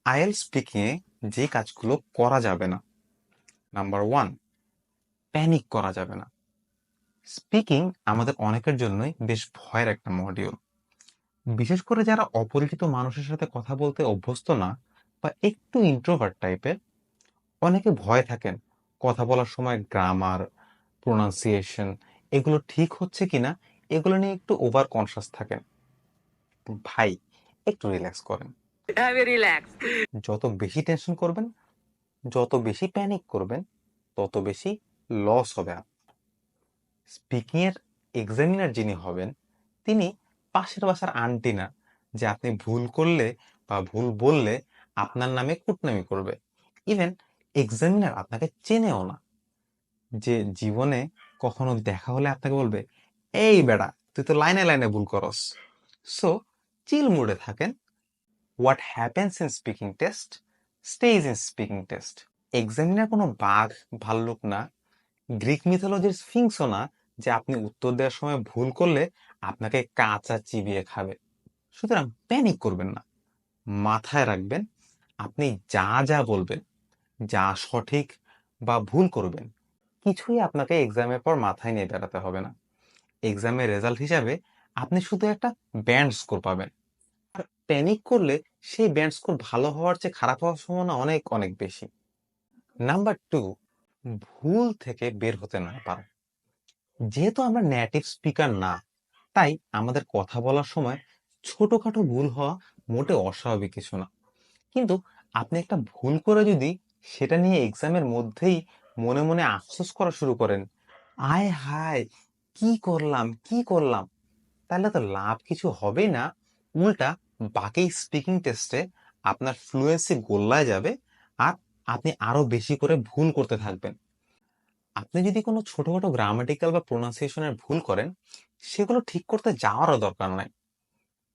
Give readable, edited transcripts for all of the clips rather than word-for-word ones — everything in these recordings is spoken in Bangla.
আইএলটিএস স্পিকিং এ যে কাজগুলো করা যাবে না। নাম্বার 1, প্যানিক করা যাবে না। স্পিকিং আমাদের অনেকের জন্যই বেশ ভয়ের একটা মডিউল। বিশেষ করে যারা অপরিচিত মানুষের সাথে কথা বলতে অভ্যস্ত না বা একটু ইন্ট্রোভার্ট টাইপের, অনেকে ভয় থাকেন কথা বলার সময় গ্রামার, প্রোনাউন্সিয়েশন এগুলো ঠিক হচ্ছে কিনা এগুলো নিয়ে একটু ওভার কনসাস থাকেন। ভাই, একটু রিল্যাক্স করেন। আমি রিল্যাক্স। যত বেশি টেনশন করবেন, যত বেশি প্যানিক করবেন, তত বেশি লস হবে। স্পিকিং এর এক্সামিনার যিনি হবেন, তিনি পাশের বাসার আন্টি না, যে আপনি ভুল করলে বা ভুল বললে আপনার নামে কুটনামি করবে। ইভেন এক্সামিনার আপনাকে চেনেও না, যে জীবনে কখনো দেখা হলে আপনাকে বলবে, এই বেটা তুই তো লাইনে লাইনে ভুল করস। সো চিল মুডে থাকেন। What happens in speaking test stage in speaking test. Examiner কোনো বাঘ ভাল্লুক না, গ্রিক মিথোলজির স্ফিংসও না, যে আপনি উত্তর দেওয়ার সময় ভুল করলে আপনাকে কাঁচা চিবিয়ে খাবে। সুতরাং প্যানিক করবেন না। মাথায় রাখবেন, আপনি যা যা বলবেন, যা সঠিক বা ভুল করবেন, কিছুই আপনাকে এক্সামের পর মাথায় নিয়ে বেড়াতে হবে না। এক্সামের রেজাল্ট হিসাবে আপনি শুধু একটা ব্যান্ড স্কোর পাবেন। আর প্যানিক করলে সেই ব্যান্ড স্কোর ভালো হওয়ার চেয়ে খারাপ হওয়ার সম্ভাবনা অনেক অনেক বেশি। নাম্বার 2, ভুল থেকে বের হতে না পারা। যেহেতু আমরা নেটিভ স্পিকার না, তাই আমাদের কথা বলার সময় ছোটখাটো ভুল হওয়া মোটে অস্বাভাবিক কিছু না। কিন্তু আপনি একটা ভুল করে যদি সেটা নিয়ে এক্সামের মধ্যেই মনে মনে আফসোস করা শুরু করেন, আয় হায় কি করলাম কি করলাম, তাহলে তো লাভ কিছু হবেই না। উল্টা বাকি স্পিকিং টেস্টে আপনার ফ্লুয়েন্সি গোল্লায় যাবে, আর আপনি আরো বেশি করে ভুল করতে থাকবেন। আপনি যদি কোনো ছোটখাটো গ্রামাটিক্যাল বা প্রোনাউন্সিয়েশনের ভুল করেন, সেগুলো ঠিক করতে যাওয়ারও দরকার নাই।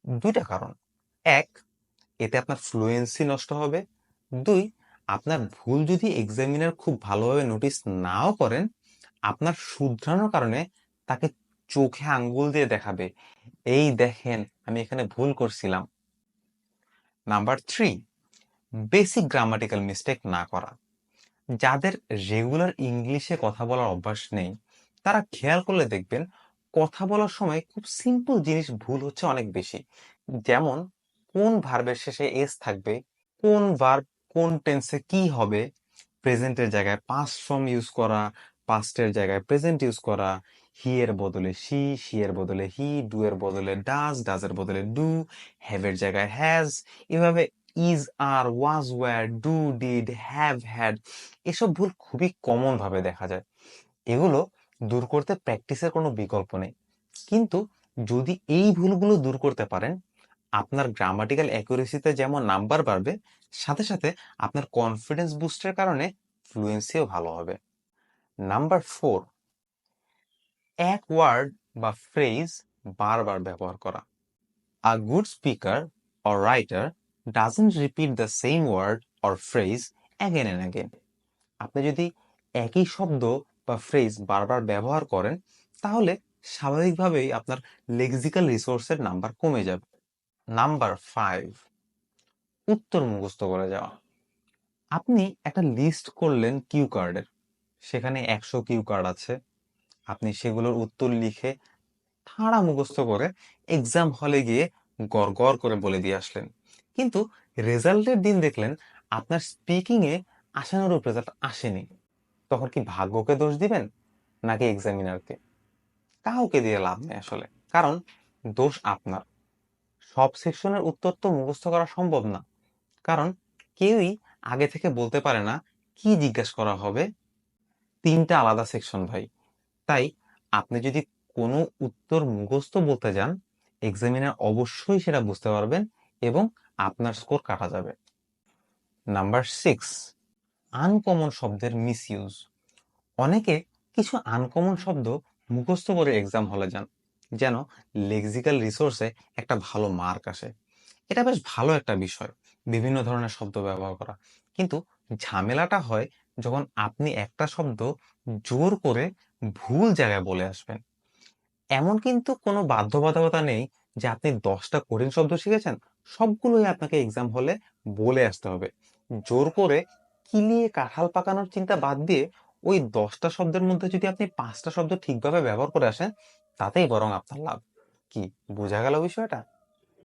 দুইটা কারণ: এক, এতে আপনার ফ্লুয়েন্সি নষ্ট হবে। দুই, আপনার ভুল যদি এক্সামিনার খুব ভালোভাবে নোটিস নাও করেন, আপনার শুধরানোর কারণে তাকে চোখে আঙ্গুল দিয়ে দেখাবে, এই দেখেন আমি এখানে ভুল করছিলাম। নাম্বার 3, বেসিক গ্রামাটিক্যাল মিস্টেক না করা। যাদের রেগুলার ইংলিশে কথা বলার অভ্যাস নেই, তারা খেয়াল করলে দেখবেন কথা বলার সময় খুব সিম্পল জিনিস ভুল হচ্ছে অনেক বেশি। যেমন, কোন ভার্বের শেষে এস থাকবে, কোন ভার্ব কোন টেন্সে কি হবে, প্রেজেন্টের জায়গায় পাস্ট ফর্ম ইউজ করা, পাস্টের জায়গায় প্রেজেন্ট ইউজ করা, হি এর বদলে শি, শি এর বদলে হি, ডু এর বদলে ডাজ, ডাজ এর বদলে ডু, হ্যাভ এর জায়গায় হ্যাজ, এভাবে is, are, was, were, do, did, have, had, এসব ভুল খুবই কমন ভাবে দেখা যায়। এগুলো দূর করতে প্র্যাকটিসের কোনো বিকল্প নেই। কিন্তু যদি এই ভুলগুলো দূর করতে পারেন, আপনার গ্রামাটিক্যাল অ্যাকুরেসিতে যেমন নাম্বার বাড়বে, সাথে সাথে আপনার কনফিডেন্স বুস্টের কারণে ফ্লুয়েন্সিও ভালো হবে। নাম্বার 4, এক ওয়ার্ড বা ফ্রেজ বারবার ব্যবহার করা। A good speaker or writer doesn't repeat the same word or phrase again and again. আপনি যদি একই শব্দ বা ফ্রেজ বারবার ব্যবহার করেন, তাহলে স্বাভাবিকভাবেই আপনার লেক্সিক্যাল রিসোর্সের নাম্বার কমে যাবে। নাম্বার 5, উত্তর মুখস্থ করে যাওয়া। আপনি একটা লিস্ট করলেন কিউ কার্ডের, সেখানে 100 কিউ কার্ড আছে। আপনি সেগুলোর উত্তর লিখে ঠাড়া মুখস্থ করে এক্সাম হলে গিয়ে গড় গড় করে বলে দিয়ে আসলেন। কিন্তু রেজাল্টের দিন দেখলেন আপনার স্পিকিং এ আশানুরূপ রেজাল্ট আসেনি। তখন কি ভাগ্যকে দোষ দিবেন নাকি এক্সামিনারকে? কাউকে দিয়ে লাভ নেই আসলে, কারণ দোষ আপনার। সব সেকশনের উত্তর তো মুখস্থ করা সম্ভব না, কারণ কেউই আগে থেকে বলতে পারে না কি জিজ্ঞাসা করা হবে। 3টা আলাদা সেকশন ভাই। তাই আপনি যদি কোনো উত্তর মুখস্থ বলতে যান, এক্সামিনার অবশ্যই সেটা বুঝতে পারবেন এবং আপনার স্কোর কাটা যাবে। নাম্বার 6, আনকমন শব্দের মিসইউজ। অনেকে কিছু আনকমন শব্দ মুখস্থ করে এক্সাম হলে যান, যেন লেক্সিক্যাল রিসোর্সে একটা ভালো মার্ক আসে। এটা বেশ ভালো একটা বিষয়, বিভিন্ন ধরনের শব্দ ব্যবহার করা। কিন্তু ঝামেলাটা হয় যখন আপনি একটা শব্দ জোর করে ভুল জায়গায় বলে আসবেন। এমন কিন্তু কোনো বাধ্যবাধকতা নেই যে আপনি 10টা কঠিন শব্দ শিখেছেন সবগুলোই আপনাকে এক্সাম হলে বলে আসতে হবে। জোর করে কিলিয়ে কাঁঠাল পাকানোর চিন্তা বাদ দিয়ে ওই 10টা শব্দের মধ্যে যদি আপনি 5টা শব্দ ঠিকভাবে ব্যবহার করে আসেন, তাতেই বরং আপনার লাভ। কি বোঝা গেল বিষয়টা?